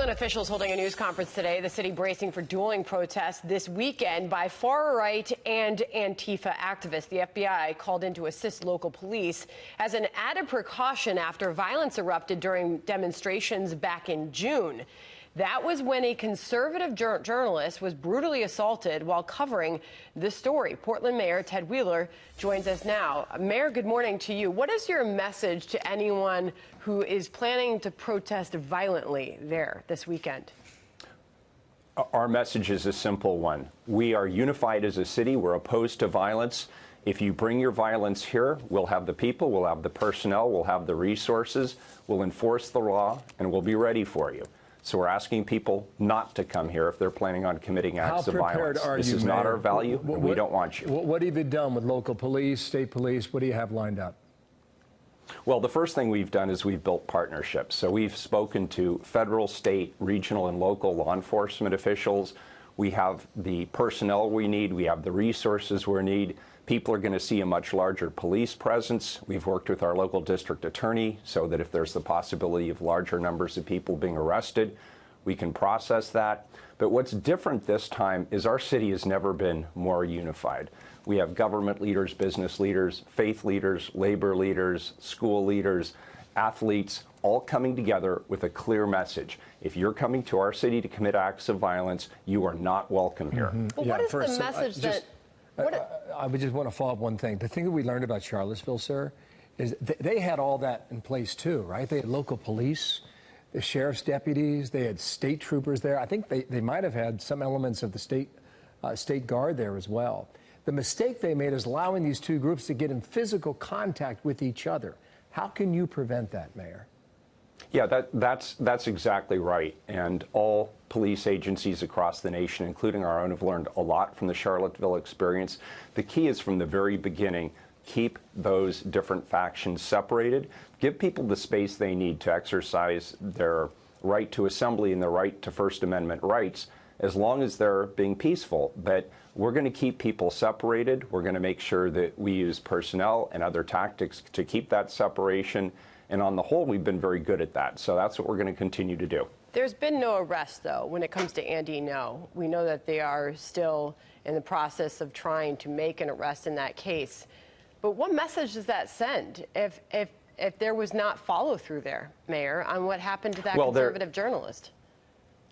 Portland officials holding a news conference today. The city bracing for dueling protests this weekend by far-right and Antifa activists. The FBI called in to assist local police as an added precaution after violence erupted during demonstrations back in June. That was when a conservative journalist was brutally assaulted while covering the story. Portland Mayor Ted Wheeler joins us now. Mayor, good morning to you. What is your message to anyone who is planning to protest violently there this weekend? Our message is a simple one. We are unified as a city. We're opposed to violence. If you bring your violence here, we'll have the people, we'll have the personnel, we'll have the resources, we'll enforce the law, and we'll be ready for you. So we're asking people not to come here if they're planning on committing acts of violence. This is not our value, and we don't want you. What have you done with local police, state police? What do you have lined up? Well, the first thing we've done is we've built partnerships. So we've spoken to federal, state, regional, and local law enforcement officials. We have the personnel we need. We have the resources we need. People are going to see a much larger police presence. We've worked with our local district attorney so that if there's the possibility of larger numbers of people being arrested, we can process that. But what's different this time is our city has never been more unified. We have government leaders, business leaders, faith leaders, labor leaders, school leaders, athletes, all coming together with a clear message. If you're coming to our city to commit acts of violence, you are not welcome here. Well, what is the message that... I would just want to follow up one thing. The thing that we learned about Charlottesville, sir, is they had all that in place too, right? They had local police, the sheriff's deputies, they had state troopers there. I think they might have had some elements of the state guard there as well. The mistake they made is allowing these two groups to get in physical contact with each other. How can you prevent that, Mayor? Yeah, that's exactly right. And all police agencies across the nation, including our own, have learned a lot from the Charlottesville experience. The key is from the very beginning, keep those different factions separated. Give people the space they need to exercise their right to assembly and their right to First Amendment rights, as long as they're being peaceful. But we're going to keep people separated. We're going to make sure that we use personnel and other tactics to keep that separation. And on the whole, we've been very good at that. So that's what we're going to continue to do. There's been no arrest, though, when it comes to Andy No. We know that they are still in the process of trying to make an arrest in that case. But what message does that send if there was not follow-through there, Mayor, on what happened to that conservative journalist?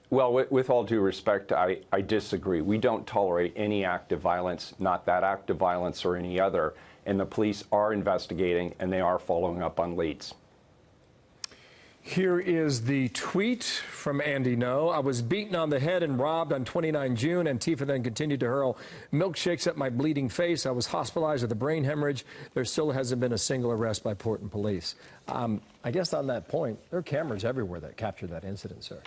Well, with all due respect, I disagree. We don't tolerate any act of violence, not that act of violence or any other. And the police are investigating, and they are following up on leads. Here is the tweet from Andy No. I was beaten on the head and robbed on 29 June. Antifa then continued to hurl milkshakes at my bleeding face. I was hospitalized with a brain hemorrhage. There still hasn't been a single arrest by Portland police. I guess on that point, there are cameras everywhere that capture that incident, sir.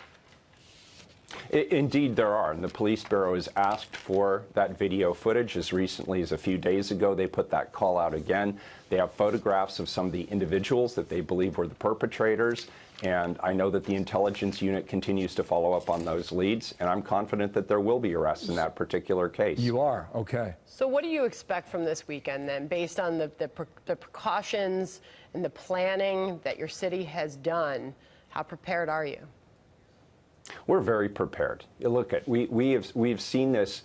Indeed, there are. And the Police Bureau has asked for that video footage. As recently as a few days ago, they put that call out again. They have photographs of some of the individuals that they believe were the perpetrators. And I know that the intelligence unit continues to follow up on those leads. And I'm confident that there will be arrests in that particular case. You are? Okay. So what do you expect from this weekend, then, based on the precautions and the planning that your city has done? How prepared are you? We're very prepared. Look, we've seen this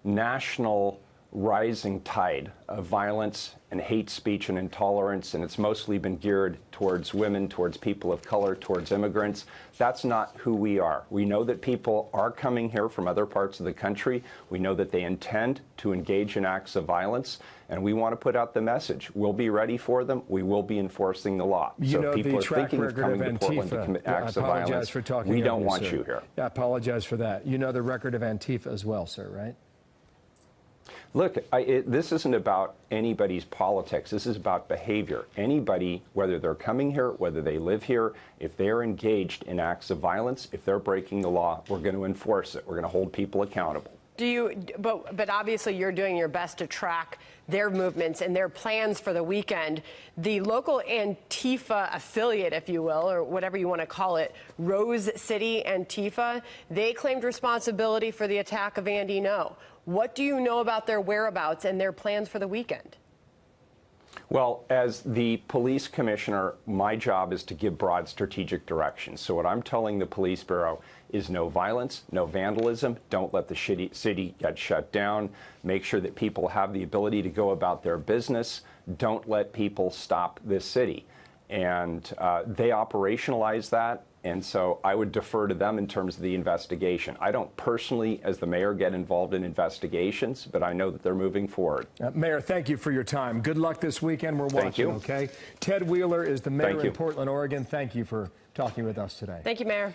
national rising tide of violence and hate speech and intolerance, and it's mostly been geared towards women, towards people of color, towards immigrants. That's not who we are. We know that people are coming here from other parts of the country. We know that they intend to engage in acts of violence, and we want to put out the message. We'll be ready for them. We will be enforcing the law. You know, so if people the are thinking of coming to Portland to Antifa, commit acts of violence, we don't want you here. Yeah, I apologize for that. You know the record of Antifa as well, sir, right? Look, this isn't about anybody's politics. This is about behavior. Anybody, whether they're coming here, whether they live here, if they're engaged in acts of violence, if they're breaking the law, we're going to enforce it. We're going to hold people accountable. But obviously you're doing your best to track their movements and their plans for the weekend. The local Antifa affiliate, if you will, or whatever you want to call it, Rose City Antifa, they claimed responsibility for the attack of Andy No. What do you know about their whereabouts and their plans for the weekend? Well, as the police commissioner, my job is to give broad strategic direction. So what I'm telling the police bureau is no violence, no vandalism, don't let the city get shut down, make sure that people have the ability to go about their business, don't let people stop this city. And they operationalize that, and so I would defer to them in terms of the investigation. I don't personally, as the mayor, get involved in investigations, but I know that they're moving forward. Mayor, thank you for your time. Good luck this weekend. We're watching, Thank you. okay? Ted Wheeler is the mayor in Portland, Oregon. Thank you for talking with us today. Thank you, Mayor.